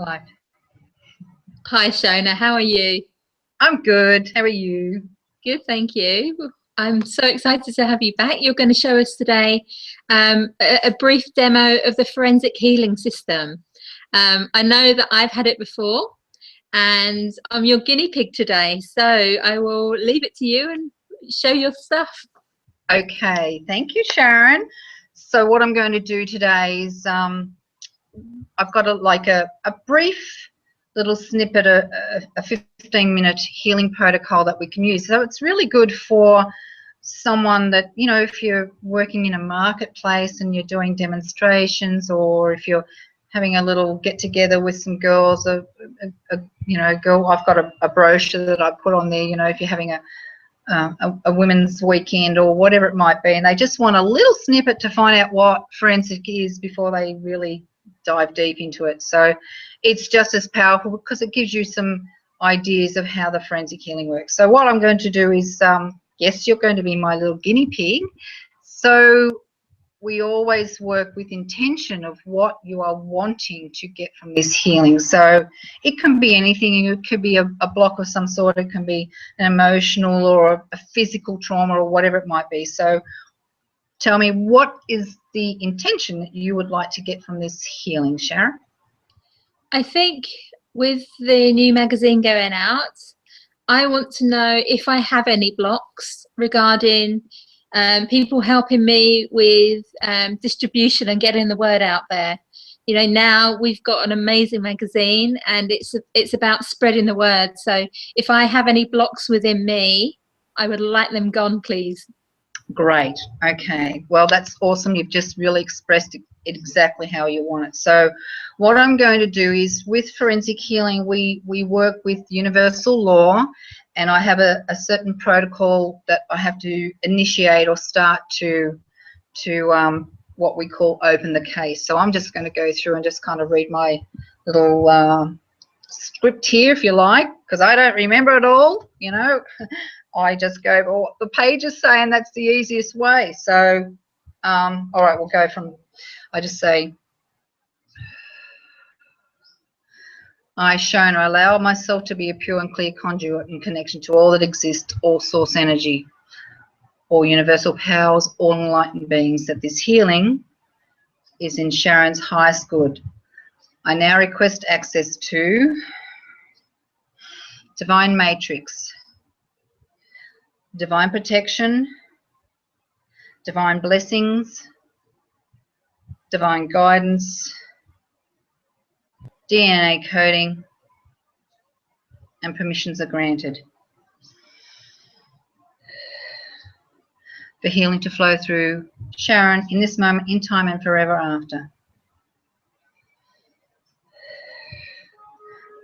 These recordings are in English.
Right. Hi, Shona. How are you? I'm good. How are you? Good, thank you. I'm so excited to have you back. You're going to show us today a brief demo of the forensic healing system. I know that I've had it before, and I'm your guinea pig today, so I will leave it to you and show your stuff. Okay, thank you, Sharon. So what I'm going to do today is I've got a brief little snippet, a 15-minute healing protocol that we can use. So it's really good for someone that, you know, if you're working in a marketplace and you're doing demonstrations, or if you're having a little get together with some girls, I've got a brochure that I put on there, you know, if you're having a women's weekend or whatever it might be, and they just want a little snippet to find out what forensic is before they really dive deep into it. So it's just as powerful because it gives you some ideas of how the forensic healing works. So what I'm going to do is, yes, you're going to be my little guinea pig. So we always work with intention of what you are wanting to get from this healing. So it can be anything. It could be a block of some sort. It can be an emotional or a physical trauma or whatever it might be. So tell me, what is the intention that you would like to get from this healing, Sharon? I think with the new magazine going out, I want to know if I have any blocks regarding people helping me with distribution and getting the word out there. You know, now we've got an amazing magazine, and it's about spreading the word. So if I have any blocks within me, I would like them gone, please. Great. Okay. Well, that's awesome. You've just really expressed it exactly how you want it. So what I'm going to do is, with forensic healing, we work with universal law, and I have a certain protocol that I have to initiate or start to what we call open the case. So I'm just going to go through and just kind of read my little script here, if you like, because I don't remember it all, you know. I just go, well, what the page is saying, that's the easiest way. So, all right, we'll go from, I just say, I, Shona, allow myself to be a pure and clear conduit in connection to all that exists, all source energy, all universal powers, all enlightened beings, that this healing is in Sharon's highest good. I now request access to divine matrix, divine protection, divine blessings, divine guidance, DNA coding, and permissions are granted for healing to flow through Sharon in this moment, in time, and forever after.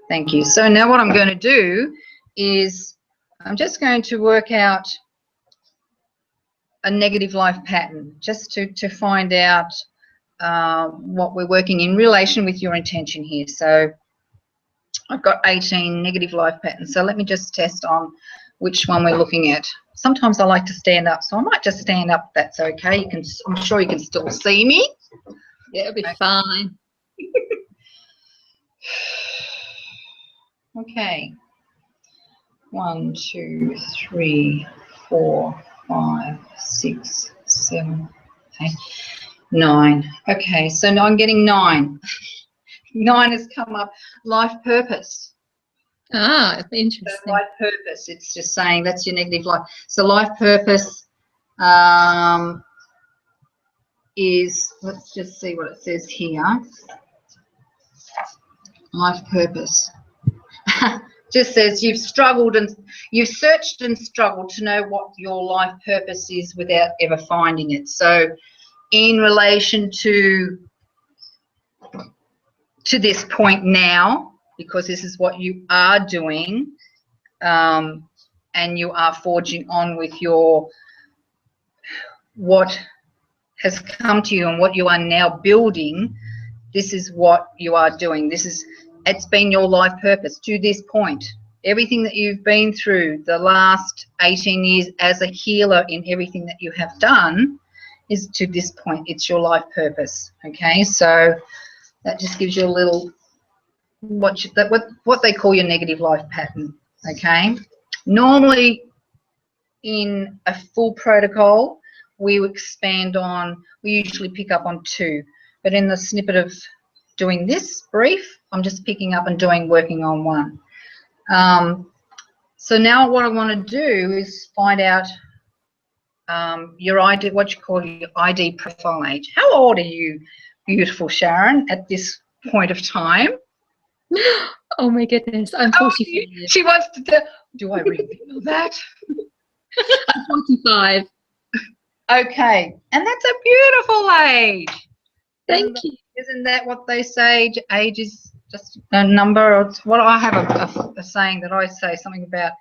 Thank you. So now what I'm going to do is I'm just going to work out a negative life pattern, just to find out what we're working in relation with your intention here. So I've got 18 negative life patterns. So let me just test on which one we're looking at. Sometimes I like to stand up, so I might just stand up if that's okay. You can, I'm sure you can still see me. Yeah, it'll be fine. Okay. 1, 2, 3, 4, 5, 6, 7, 8, 9. Okay, so now I'm getting 9. 9 has come up. Life purpose. Ah, interesting. So life purpose, it's just saying that's your negative life. So life purpose is, let's just see what it says here. Life purpose. Just says you've struggled and you've searched and struggled to know what your life purpose is without ever finding it. So in relation to this point now, because this is what you are doing, and you are forging on with your, what has come to you and what you are now building, this is what you are doing. This is, it's been your life purpose to this point. Everything that you've been through the last 18 years as a healer, in everything that you have done, is to this point. It's your life purpose. Okay, so that just gives you a little what they call your negative life pattern. Okay, normally in a full protocol we usually pick up on 2, but in the snippet of doing this brief, I'm just picking up and working on 1. So now what I want to do is find out your ID, what you call your ID profile age. How old are you, beautiful Sharon, at this point of time? Oh my goodness, I'm 45. She wants to tell. Do I reveal that? I'm 45. Okay, and that's a beautiful age. Thank you. Isn't that what they say? Age is just a number. It's what I have a saying that I say something about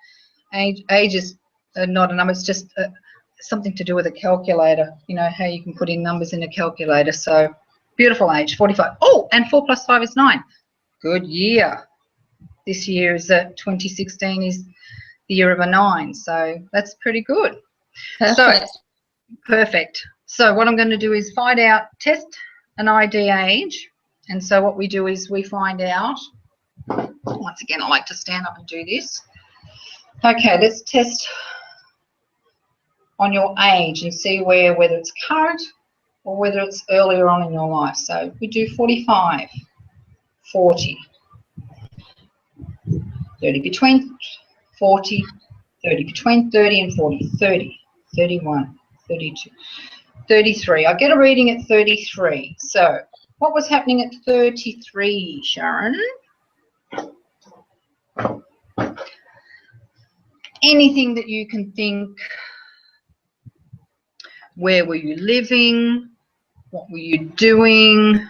age. Age is not a number. It's just something to do with a calculator. You know how you can put in numbers in a calculator. So beautiful age, 45. Oh, and 4 + 5 is 9. Good year. This year is 2016 is the year of a 9. So that's pretty good. Perfect. So perfect. So what I'm going to do is test an ID age. And so what we do is we find out, once again, I like to stand up and do this. Okay, let's test on your age and see whether it's current or whether it's earlier on in your life. So we do 45, 40, 30 between 40, 30 between 30 and 40, 30, 31, 32, 33. I get a reading at 33. So what was happening at 33, Sharon? Anything that you can think. Where were you living? What were you doing?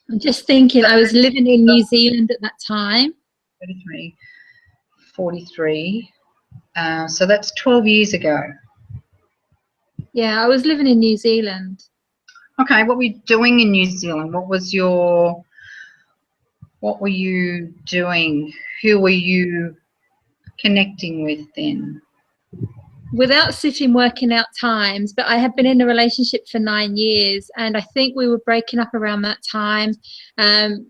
I'm just thinking, I was living in New Zealand at that time. 33, 43. So that's 12 years ago. Yeah, I was living in New Zealand. Okay, what were you doing in New Zealand? What were you doing? Who were you connecting with then? Without sitting working out times, but I had been in a relationship for 9 years, and I think we were breaking up around that time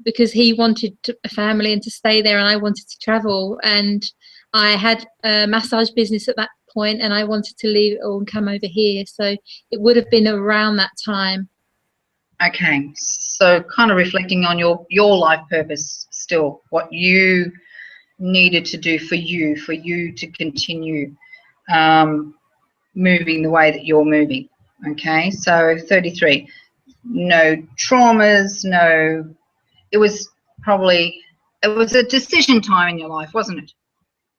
because he wanted a family and to stay there, and I wanted to travel, and I had a massage business at that point, and I wanted to leave it all and come over here. So it would have been around that time. Okay, so kind of reflecting on your life purpose still, what you needed to do for you to continue moving the way that you're moving. Okay, so 33, no traumas, no, it was a decision time in your life, wasn't it?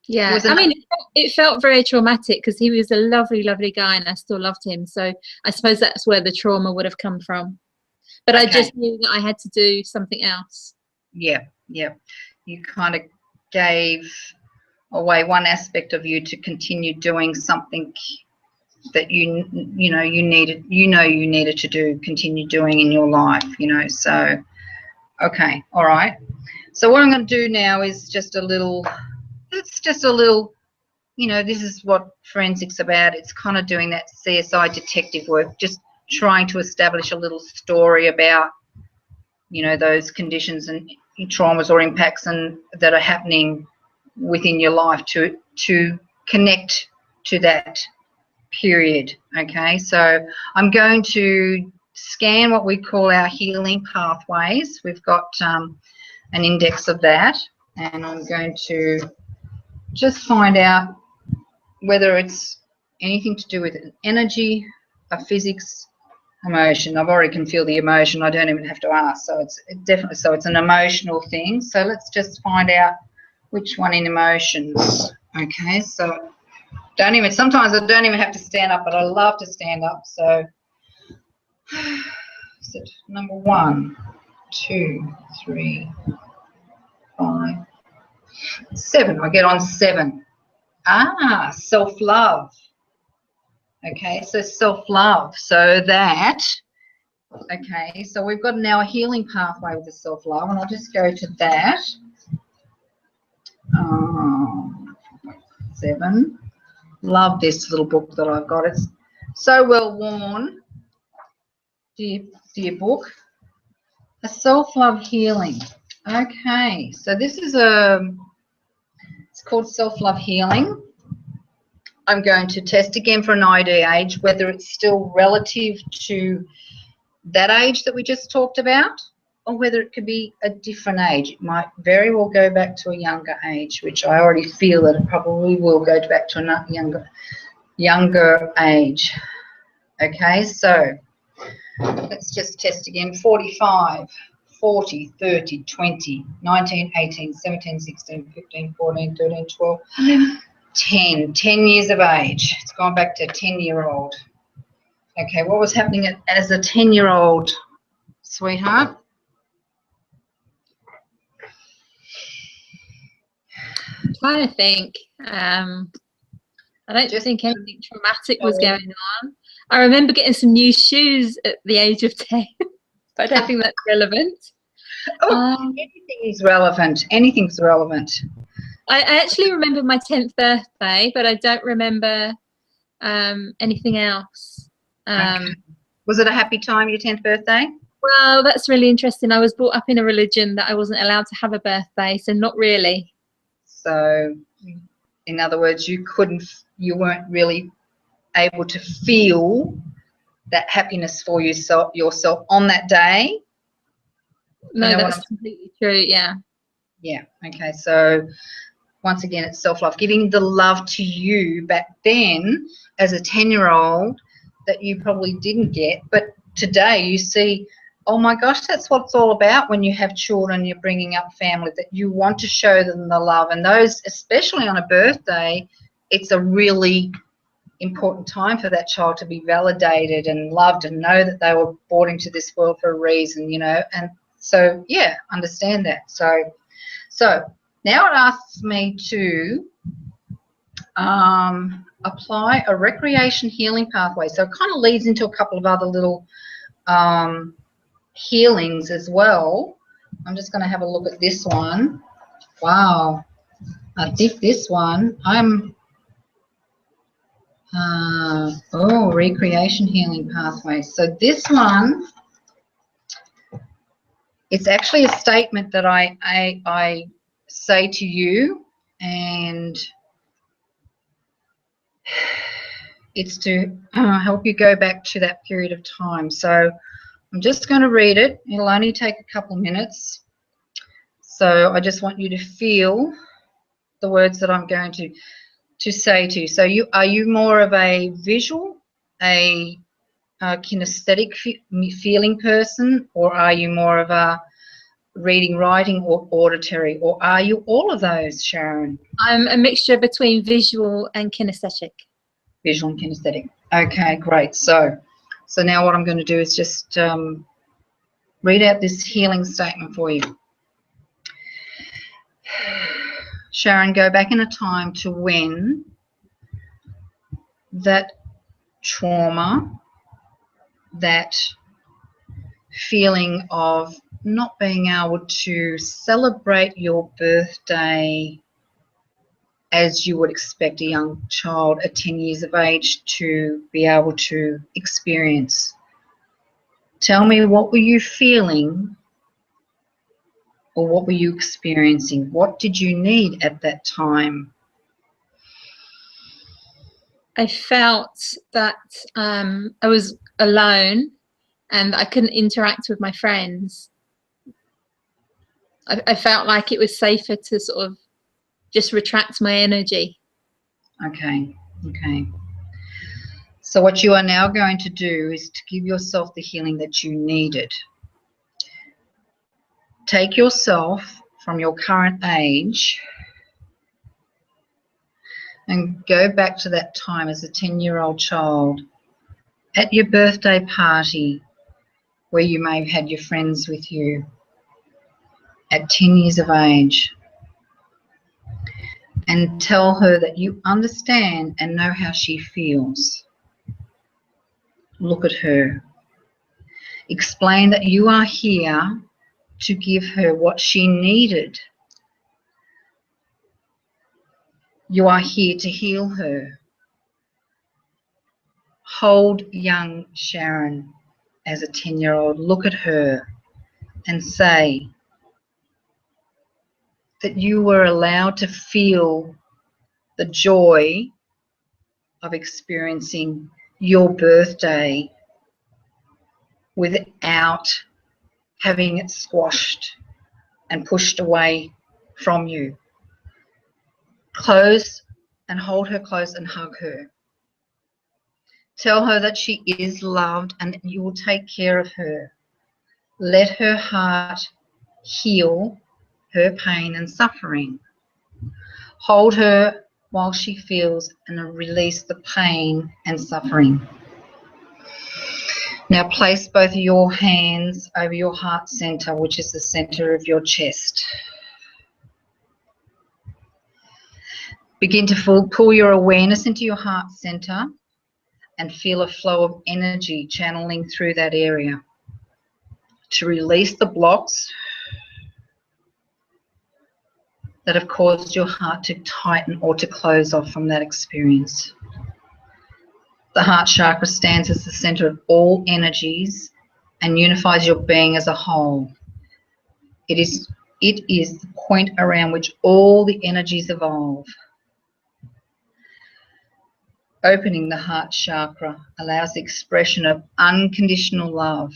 Yeah, I mean, it felt very traumatic because he was a lovely, lovely guy and I still loved him. So I suppose that's where the trauma would have come from. But okay. I just knew that I had to do something else. Yeah, yeah. You kind of gave away one aspect of you to continue doing something that you needed to do, continue doing in your life, so okay, all right. So what I'm going to do now is just a little, this is what forensics about. It's kind of doing that CSI detective work, just trying to establish a little story about those conditions and traumas or impacts and that are happening within your life to connect to that period. Okay, so I'm going to scan what we call our healing pathways. We've got an index of that, and I'm going to just find out whether it's anything to do with energy, a physics, emotion. I've already can feel the emotion. I don't even have to ask. So it's definitely, so it's an emotional thing. So let's just find out which one in emotions. Okay, so sometimes I don't even have to stand up, but I love to stand up. So number 1, 2, 3, 5, 7. I get on 7. Self-love. Okay, so self-love. So that, okay, so we've got now a healing pathway with the self-love, and I'll just go to that. 7. Love this little book that I've got. It's so well worn. Dear book. A self-love healing. Okay, so this is it's called self-love healing. I'm going to test again for an ID age, whether it's still relative to that age that we just talked about, or whether it could be a different age. It might very well go back to a younger age, which I already feel that it probably will go back to a younger age. Okay, so let's just test again. 45, 40, 30, 20, 19, 18, 17, 16, 15, 14, 13, 12, 10 years of age. It's gone back to 10-year-old. Okay, what was happening as a 10-year-old, sweetheart? I'm trying to think. I don't think anything traumatic was going on. I remember getting some new shoes at the age of 10, but I don't think that's relevant. Anything is relevant. Anything's relevant. I actually remember my 10th birthday, but I don't remember anything else. Okay. Was it a happy time, your 10th birthday? Well, that's really interesting. I was brought up in a religion that I wasn't allowed to have a birthday, so not really. So, in other words, you weren't really able to feel that happiness for yourself on that day. No, that's completely true. Yeah. Yeah. Okay. So once again, it's self-love, giving the love to you back then as a 10-year-old that you probably didn't get, but today you see, oh my gosh, that's what it's all about when you have children, you're bringing up family, that you want to show them the love. And those, especially on a birthday, it's a really important time for that child to be validated and loved and know that they were brought into this world for a reason, you know. And so, yeah, understand that. So now it asks me to apply a recreation healing pathway. So it kind of leads into a couple of other little healings as well. I'm just going to have a look at this one. Wow, I think this one, recreation healing pathway. So this one, it's actually a statement that I say to you, and it's to help you go back to that period of time. So I'm just going to read it. It'll only take a couple of minutes. So I just want you to feel the words that I'm going to say to you. So are you more of a visual, a kinesthetic feeling person, or are you more of a reading, writing, or auditory, or are you all of those, Sharon? I'm a mixture between visual and kinesthetic. Visual and kinesthetic. Okay, great. So now what I'm going to do is just read out this healing statement for you. Sharon, go back in a time to when that trauma, that feeling of not being able to celebrate your birthday as you would expect a young child at 10 years of age to be able to experience. Tell me, what were you feeling, or what were you experiencing? What did you need at that time? I felt that I was alone and I couldn't interact with my friends. I felt like it was safer to sort of just retract my energy. Okay. So what you are now going to do is to give yourself the healing that you needed. Take yourself from your current age and go back to that time as a 10-year-old child at your birthday party, where you may have had your friends with you at 10 years of age, and tell her that you understand and know how she feels. Look at her. Explain that you are here to give her what she needed. You are here to heal her. Hold young Sharon as a 10-year-old. Look at her and say, that you were allowed to feel the joy of experiencing your birthday without having it squashed and pushed away from you. Close and hold her close and hug her. Tell her that she is loved and you will take care of her. Let her heart heal her pain and suffering. Hold her while she feels and release the pain and suffering. Now place both of your hands over your heart center, which is the center of your chest. Begin to pull your awareness into your heart center and feel a flow of energy channeling through that area to release the blocks that have caused your heart to tighten or to close off from that experience. The heart chakra stands as the center of all energies and unifies your being as a whole. It is the point around which all the energies evolve. Opening the heart chakra allows the expression of unconditional love,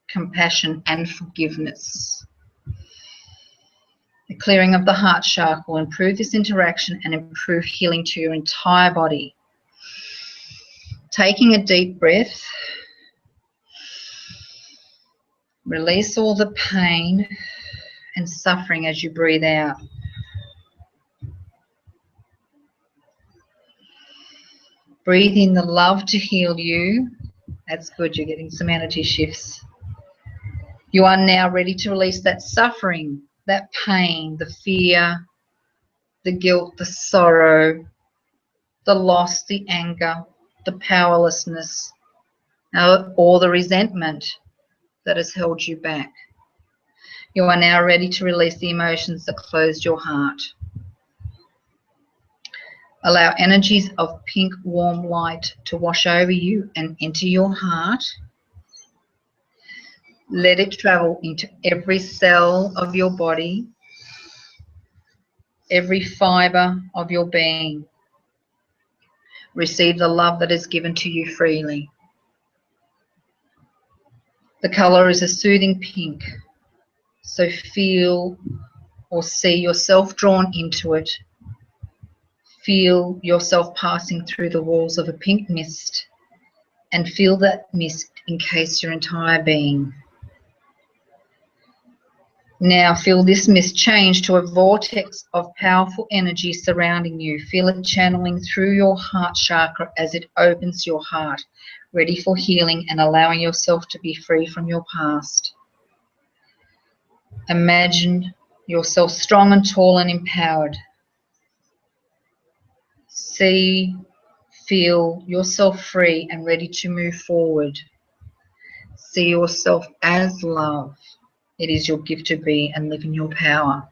compassion, and forgiveness. The clearing of the heart chakra will improve this interaction and improve healing to your entire body. Taking a deep breath, release all the pain and suffering as you breathe out. Breathe in the love to heal you. That's good, you're getting some energy shifts. You are now ready to release that suffering, that pain, the fear, the guilt, the sorrow, the loss, the anger, the powerlessness, or the resentment that has held you back. You are now ready to release the emotions that closed your heart. Allow energies of pink warm light to wash over you and enter your heart. Let it travel into every cell of your body, every fiber of your being. Receive the love that is given to you freely. The color is a soothing pink, so feel or see yourself drawn into it. Feel yourself passing through the walls of a pink mist and feel that mist encase your entire being. Now feel this mist change to a vortex of powerful energy surrounding you. Feel it channeling through your heart chakra as it opens your heart, ready for healing and allowing yourself to be free from your past. Imagine yourself strong and tall and empowered. See, feel yourself free and ready to move forward. See yourself as love. It is your gift to be and live in your power.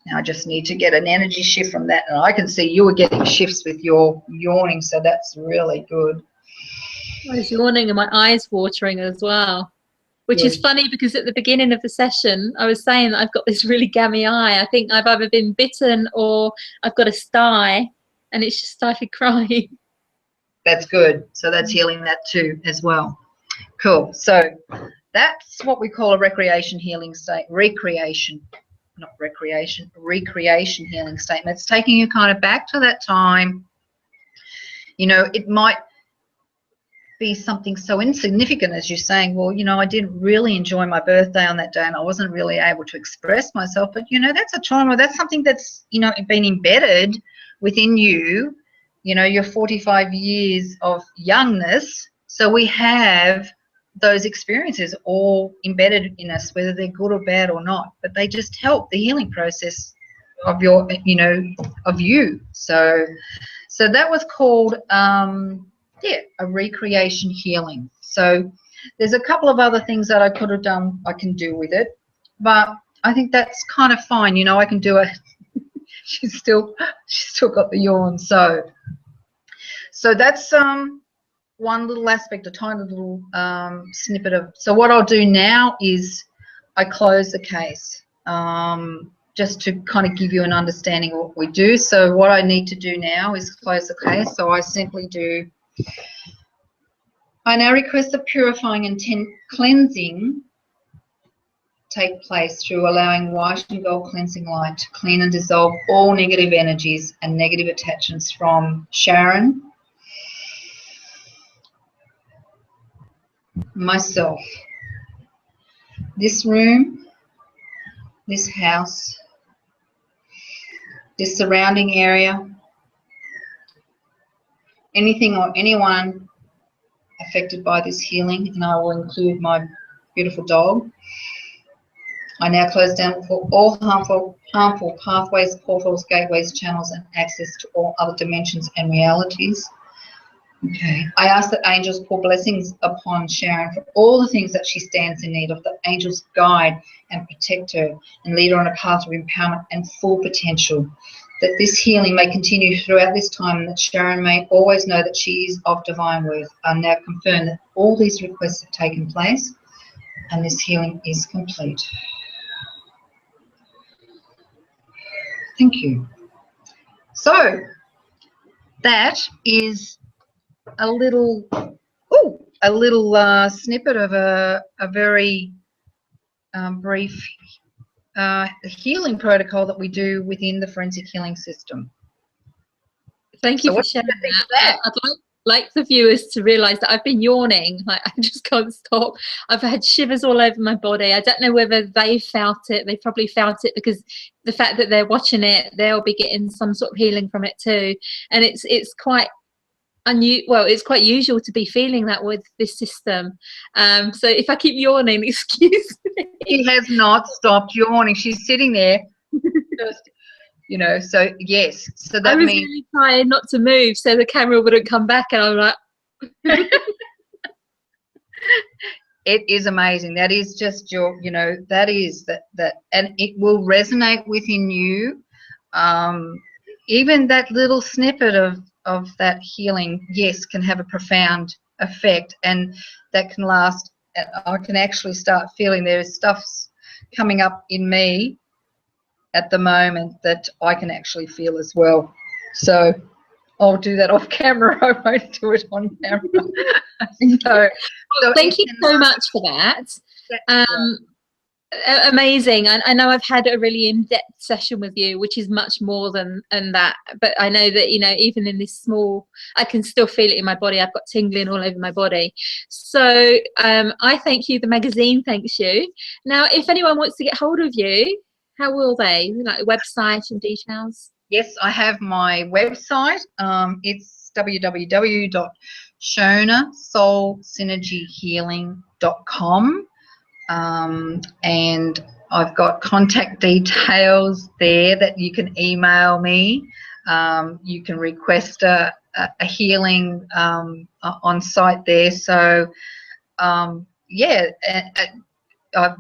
Now I just need to get an energy shift from that. And I can see you were getting shifts with your yawning, so that's really good. I was yawning and my eyes watering as well, which is funny because at the beginning of the session, I was saying that I've got this really gammy eye. I think I've either been bitten or I've got a sty, and it's just started crying. That's good. So that's healing that too as well. Cool. So that's what we call a recreation healing state. Recreation healing statement. It's taking you kind of back to that time. You know, it might be something so insignificant as you're saying, well, you know, I didn't really enjoy my birthday on that day and I wasn't really able to express myself. But, you know, that's a trauma. That's something that's, you know, been embedded within you, you know, your 45 years of youngness. So we have those experiences all embedded in us, whether they're good or bad or not, but they just help the healing process of your, you know, of you. So that was called, a recreation healing. So there's a couple of other things that I could have done, I can do with it, but I think that's kind of fine. You know, I can do it. she's still got the yawn. So that's one little aspect, a tiny little snippet of. So what I'll do now is I close the case. just to kind of give you an understanding of what we do. So what I need to do now is close the case. So I simply do, I now request the purifying and cleansing take place through allowing white and gold cleansing light to clean and dissolve all negative energies and negative attachments from Sharon, myself, this room, this house, this surrounding area, anything or anyone affected by this healing, and I will include my beautiful dog. I now close down for all harmful pathways, portals, gateways, channels, and access to all other dimensions and realities. Okay. I ask that angels pour blessings upon Sharon for all the things that she stands in need of, that angels guide and protect her and lead her on a path of empowerment and full potential, that this healing may continue throughout this time, and that Sharon may always know that she is of divine worth. I now confirm that all these requests have taken place and this healing is complete. Thank you. So that is a little snippet of a very brief healing protocol that we do within the forensic healing system. Thank you for sharing that. I'd like the viewers to realise that I've been yawning. Like, I just can't stop. I've had shivers all over my body. I don't know whether they felt it. They probably felt it because the fact that they're watching it, they'll be getting some sort of healing from it too. And it's quite it's quite usual to be feeling that with this system. So if I keep yawning, excuse me. She has not stopped yawning. She's sitting there, just, you know. So yes. So that means really trying not to move so the camera wouldn't come back, and I'm like. It is amazing. That is just your, that is that, and it will resonate within you. Even that little snippet of that healing, yes, can have a profound effect, and that can last. I can actually start feeling there's stuff's coming up in me at the moment that I can actually feel as well. So I'll do that off camera. I won't do it on camera. Thank you so much for that. Amazing. I know I've had a really in-depth session with you, which is much more than that, but I know that even in this small, I can still feel it in my body. I've got tingling all over my body. So I thank you. The magazine thanks you. Now, if anyone wants to get hold of you, how will they? Like website and details? Yes, I have my website. It's www.shonasoulsynergyhealing.com. And I've got contact details there that you can email me. You can request a healing on site there. So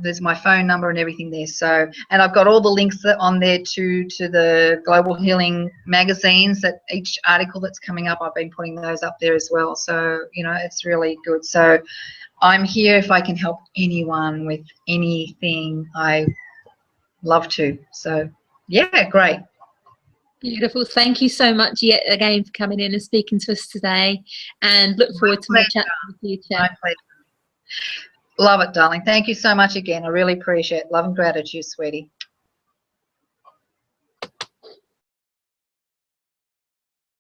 there's my phone number and everything there. So, and I've got all the links on there to the Global Healing magazines, that each article that's coming up, I've been putting those up there as well. So it's really good. So I'm here if I can help anyone with anything. I love to. So yeah, great. Beautiful. Thank you so much yet again for coming in and speaking to us today, and look forward to more chat in the future. My pleasure. Love it, darling. Thank you so much again. I really appreciate it. Love and gratitude, sweetie.